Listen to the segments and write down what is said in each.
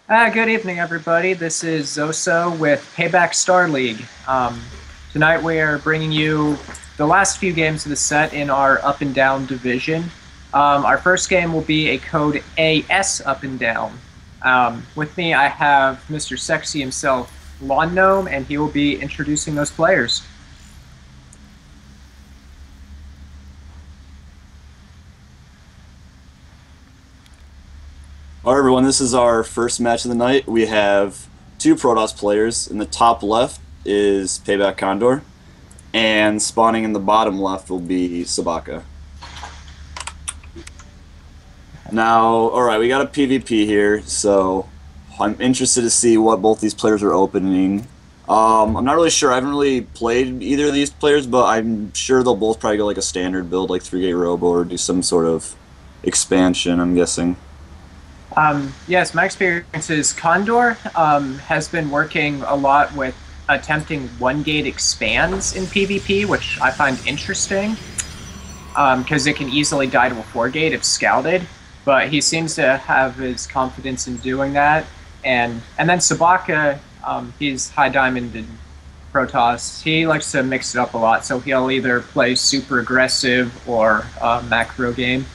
Good evening, everybody. This is Zoso with Payback Star League. Tonight we are bringing you the last few games of the set in our up and down division. Our first game will be a code AS up and down. With me, I have Mr. Sexy himself, Lawn Gnome, and he will be introducing those players. All right, everyone, this is our first match of the night. We have two Protoss players. In the top left is Payback Condor, and spawning in the bottom left will be Sabaka. Now, all right, we got a PvP here, so I'm interested to see what both these players are opening. I'm not really sure. I haven't really played either of these players, but I'm sure they'll both probably go like a standard build, like 3-gate Robo, or do some sort of expansion, I'm guessing. Yes, my experience is Condor has been working a lot with attempting one-gate expands in PvP, which I find interesting because it can easily die to a 4-gate if scouted. But he seems to have his confidence in doing that. And then Sabaka, he's high diamond in Protoss. He likes to mix it up a lot, so he'll either play super aggressive or macro game.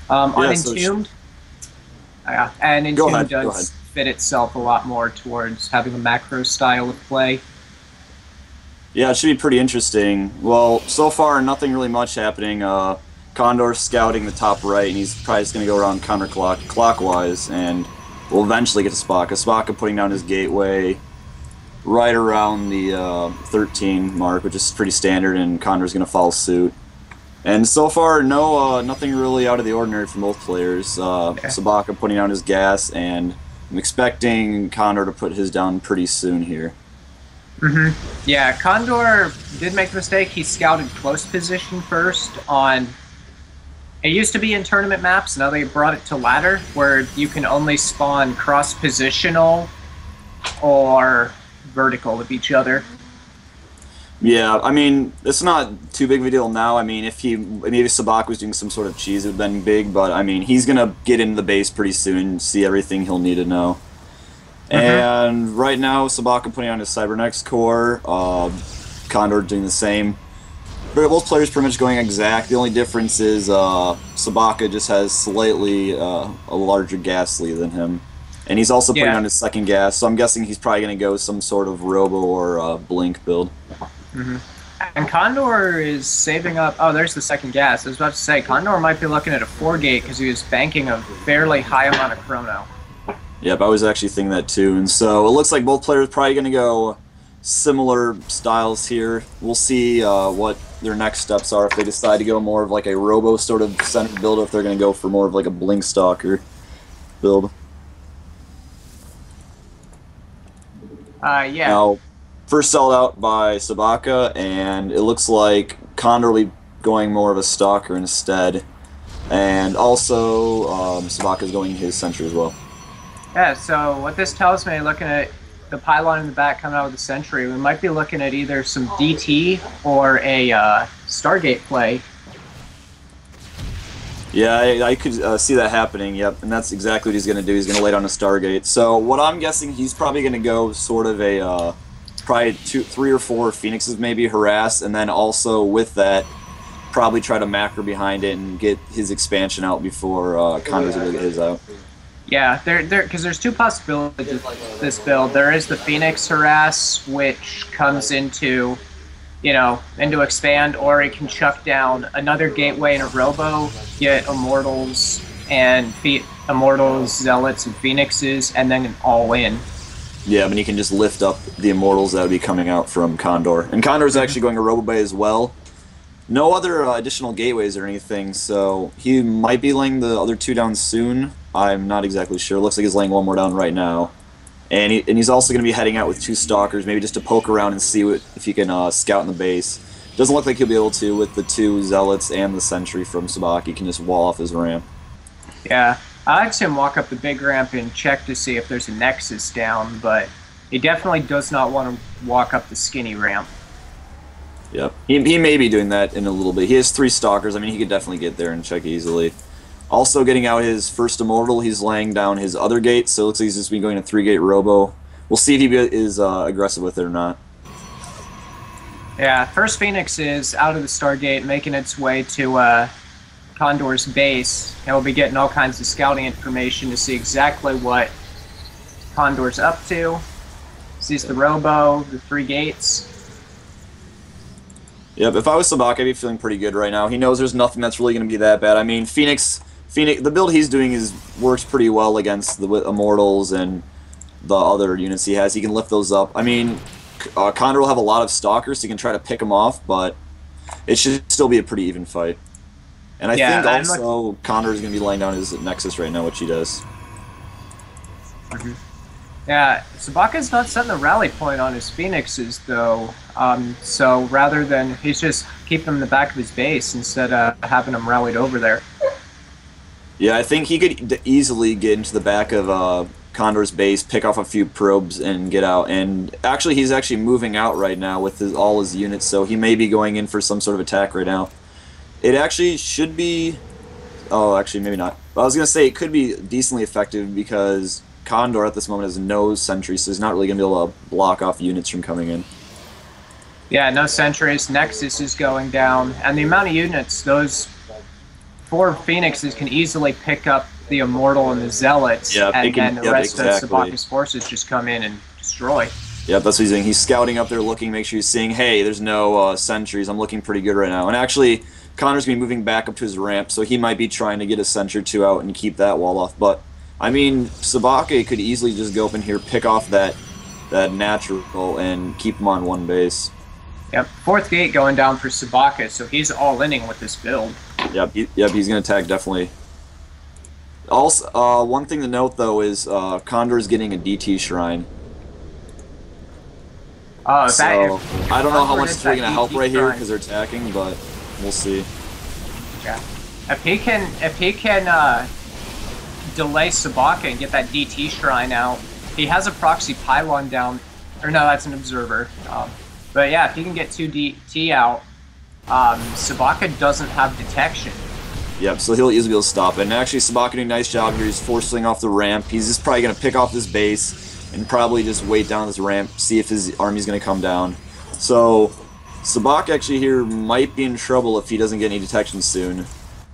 On Entombed. Yeah, and Entombed does fit itself a lot more towards having a macro style of play. Yeah, it should be pretty interesting. Well, so far, nothing really much happening. Condor scouting the top right, and he's probably just going to go around counterclockwise, and we'll eventually get to Sabaka. Sabaka putting down his gateway right around the 13 mark, which is pretty standard, and Condor's going to follow suit. And so far, nothing really out of the ordinary from both players. Sabaka putting down his gas, and I'm expecting Condor to put his down pretty soon here. Yeah, Condor did make a mistake. He scouted close position first on... It used to be in tournament maps, now they brought it to ladder, where you can only spawn cross-positional or vertical with each other. Yeah, I mean, it's not too big of a deal now. I mean, if maybe Sabaka was doing some sort of cheese, it would have been big, but I mean, he's going to get into the base pretty soon and see everything he'll need to know. And right now, Sabaka putting on his Cybernex core, Condor doing the same. Both players pretty much going exact. The only difference is Sabaka just has slightly a larger gas sleeve than him. And he's also putting on his second gas, so I'm guessing he's probably going to go some sort of Robo or Blink build. And Condor is saving up... Oh, there's the second gas. I was about to say, Condor might be looking at a 4-gate because he was banking a fairly high amount of chrono. Yep, I was actually thinking that too. And so it looks like both players are probably going to go similar styles here. We'll see what their next steps are if they decide to go more of like a Robo sort of centered build, or if they're going to go for more of like a Blink Stalker build. Yeah. Now, first sold out by Sabaka, and it looks like Condor will be going more of a Stalker instead. And also, Sabaka's going his Sentry as well. Yeah, so what this tells me, looking at the pylon in the back coming out with the Sentry, we might be looking at either some DT or a Stargate play. Yeah, I could see that happening, yep, and that's exactly what he's going to do. He's going to lay down a Stargate. So what I'm guessing, he's probably going to go sort of a, probably 3 or 4 Phoenixes maybe, harass, and then also with that, probably try to macro behind it and get his expansion out before Condor's able to get his out. Yeah, because there's two possibilities with this build. There is the Phoenix harass, which comes into... into expand, or it can chuck down another gateway in a Robo, get Immortals and Immortals, Zealots, and Phoenixes, and then all in. Yeah, I mean, you can just lift up the Immortals that would be coming out from Condor. And Condor's actually going a Robo Bay as well. No other additional gateways or anything, so he might be laying the other 2 down soon. I'm not exactly sure. Looks like he's laying 1 more down right now. And he's also going to be heading out with 2 Stalkers, maybe just to poke around and see if he can scout in the base. Doesn't look like he'll be able to with the 2 Zealots and the Sentry from Sabaka. He can just wall off his ramp. Yeah, I like to see him walk up the big ramp and check to see if there's a Nexus down, but he definitely does not want to walk up the skinny ramp. Yep. He may be doing that in a little bit. He has 3 Stalkers. I mean, he could definitely get there and check easily. Also getting out his first Immortal, he's laying down his other gate, so it looks like he's just been going to 3-gate Robo. We'll see if he is aggressive with it or not. Yeah, first Phoenix is out of the Stargate, making its way to Condor's base. And we'll be getting all kinds of scouting information to see exactly what Condor's up to. Sees the Robo, the 3 gates. Yep, if I was Sabaka, I'd be feeling pretty good right now. He knows there's nothing that's really going to be that bad. I mean, Phoenix, the build he's doing works pretty well against the Immortals and the other units he has. He can lift those up. I mean, Condor will have a lot of Stalkers, so he can try to pick them off, but it should still be a pretty even fight. And I think also Condor is going to be laying down his Nexus right now, which he does. Mm-hmm. Yeah, Sabaka's not setting the rally point on his Phoenixes, though. So rather than, he's just keeping them in the back of his base instead of having them rallied over there. Yeah, I think he could easily get into the back of Condor's base, pick off a few probes, and get out. And actually, he's actually moving out right now with all his units, so he may be going in for some sort of attack right now. It actually should be... Oh, actually, maybe not. I was going to say it could be decently effective because Condor at this moment has no sentries, so he's not really going to be able to block off units from coming in. Yeah, no sentries. Nexus is going down. And the amount of units, those 4 Phoenixes can easily pick up the Immortal and the Zealots, and then the rest of Sabaka's forces just come in and destroy. Yeah, that's what he's doing. He's scouting up there looking, make sure he's seeing, hey, there's no sentries. I'm looking pretty good right now. And actually, Connor's going to be moving back up to his ramp, so he might be trying to get a sentry or 2 out and keep that wall off. But I mean, Sabaka could easily just go up in here, pick off that natural, and keep him on one base. Yep, 4th gate going down for Sabaka, so he's all-inning with this build. Yep, he's going to attack, definitely. Also, one thing to note, though, is Condor's getting a DT Shrine. Oh, so, I don't know how much it's really going to help right here because they're attacking, but we'll see. Yeah. If he can delay Sabaka and get that DT Shrine out, he has a proxy pylon down. Or no, that's an observer. But yeah, if he can get 2 DT out, Sabaka doesn't have detection. Yep, so he'll easily be able to stop it. And actually, Sabaka doing a nice job here. He's forcing off the ramp. He's just probably going to pick off this base and probably just wait down this ramp, see if his army's going to come down. So Sabaka actually here might be in trouble if he doesn't get any detection soon.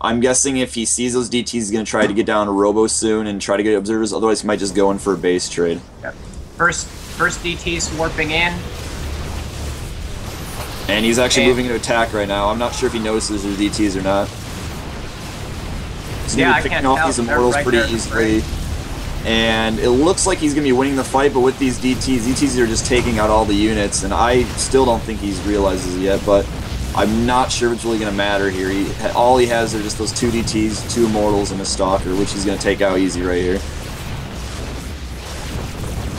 I'm guessing if he sees those DTs, he's going to try to get down a Robo soon and try to get observers. Otherwise, he might just go in for a base trade. Yep. First DT's warping in. And he's actually moving to attack right now. I'm not sure if he notices there's DTs or not. So yeah, he's picking off these Immortals pretty easily. And it looks like he's going to be winning the fight, but with these DTs are just taking out all the units, and I still don't think he realizes it yet, but I'm not sure if it's really going to matter here. All he has are just those 2 DTs, 2 Immortals, and a Stalker, which he's going to take out easy right here.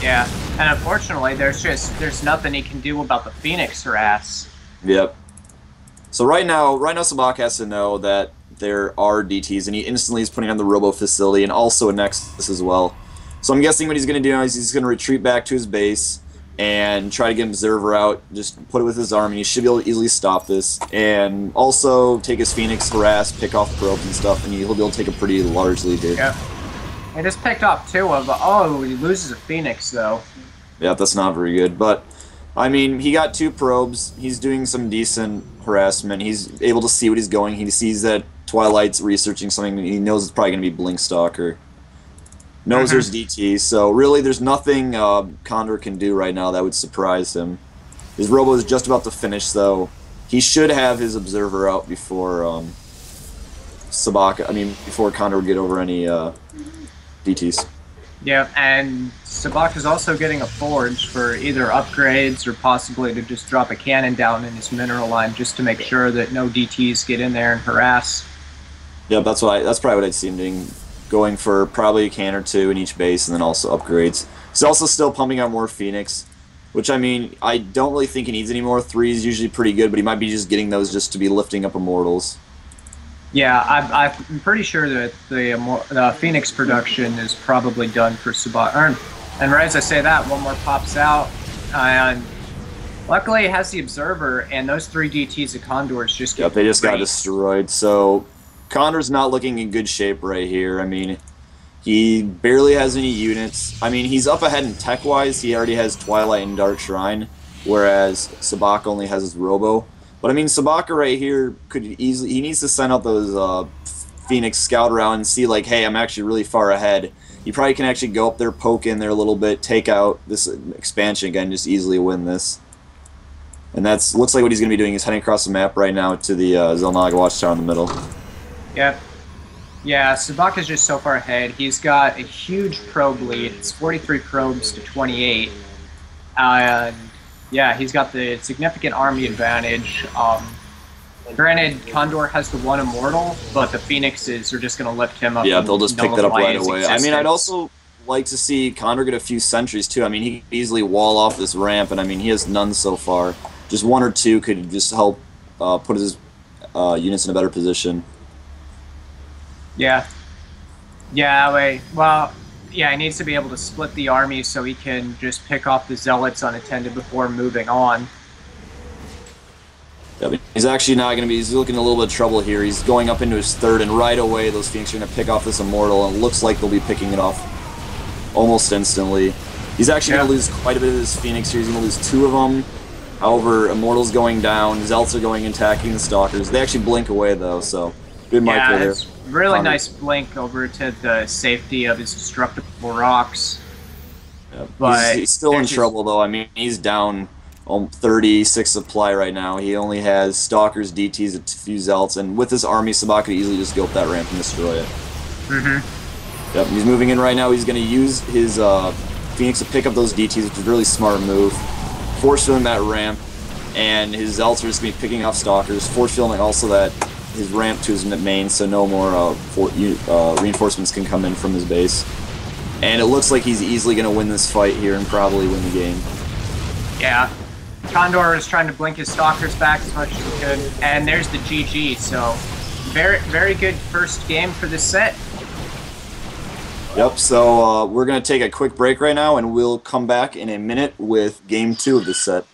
Yeah, and unfortunately, there's nothing he can do about the Phoenix harass. Yep. So right now Sabaka has to know that there are DTs, and he instantly is putting on the Robo facility and also a Nexus as well. So I'm guessing what he's going to do now is he's going to retreat back to his base and try to get an Observer out, just put it with his army. He should be able to easily stop this, and also take his Phoenix, harass, pick off probes and stuff, and he'll be able to take a pretty large lead here. Yeah. He just picked off 2 of them. Oh, he loses a Phoenix, though. Yeah, that's not very good, but I mean, he got 2 probes. He's doing some decent harassment. He's able to see what he's going. He sees that Twilight's researching something. He knows it's probably going to be Blink Stalker. Knows there's DT, so really there's nothing Condor can do right now that would surprise him. His Robo is just about to finish, though. He should have his Observer out before before Condor would get over any DTs. Yeah, and Sabaka's also getting a Forge for either upgrades or possibly to just drop a cannon down in his mineral line just to make sure that no DTs get in there and harass. Yeah, that's probably what I'd see him doing. Going for probably a cannon or 2 in each base and then also upgrades. He's also still pumping out more Phoenix, which, I mean, I don't really think he needs any more. 3 is usually pretty good, but he might be just getting those just to be lifting up Immortals. Yeah, I'm pretty sure that the Phoenix production is probably done for Sabaka. And right as I say that, one more pops out. And luckily it has the Observer, and those 3 DTs of Condors just get they just got destroyed. So Condor's not looking in good shape right here. I mean, he barely has any units. I mean, he's up ahead in tech-wise. He already has Twilight and Dark Shrine, whereas Sabaka only has his Robo. But I mean, Sabaka right here could easily... He needs to send out those Phoenix scout around and see, like, hey, I'm actually really far ahead. He probably can actually go up there, poke in there a little bit, take out this expansion again, just easily win this. And that's looks like what he's going to be doing. He's heading across the map right now to the Zelnaga Watchtower in the middle. Yep. Yeah, Sabaka's just so far ahead. He's got a huge probe lead. It's 43 probes to 28. And yeah, he's got the significant army advantage. Granted, Condor has the one immortal, but the Phoenixes are just going to lift him up. Yeah, they'll just pick that up right away. Existence. I mean, I'd also like to see Condor get a few sentries too. I mean, he could easily wall off this ramp, and I mean, he has none so far. Just one or two could just help put his units in a better position. Yeah. Yeah, wait. Well, yeah, he needs to be able to split the army so he can just pick off the Zealots unattended before moving on. Yeah, but he's actually not going to be... He's looking a little bit of trouble here. He's going up into his third, and right away those Phoenix are going to pick off this Immortal, and it looks like they'll be picking it off almost instantly. He's actually going to lose quite a bit of his Phoenix here. He's going to lose 2 of them. However, Immortal's going down. Zealots are going and attacking the Stalkers. They actually blink away, though, so good micro there. It's really nice blink over to the safety of his destructible rocks. Yeah, but he's still in trouble, though. I mean, he's down 36 supply right now. He only has Stalkers, DTs, a few Zealots, and with this army, Sabaka could easily just go up that ramp and destroy it. Mm-hmm. Yep, he's moving in right now. He's going to use his Phoenix to pick up those DTs, which is a really smart move. Force filling that ramp, and his Zealots are just going to be picking off Stalkers. Force filling also that his ramp to his main, so no more reinforcements can come in from his base. And it looks like he's easily going to win this fight here and probably win the game. Yeah. Condor is trying to blink his Stalkers back as much as he could, and there's the GG, so very, very good first game for this set. Yep, so we're going to take a quick break right now, and we'll come back in a minute with Game 2 of this set.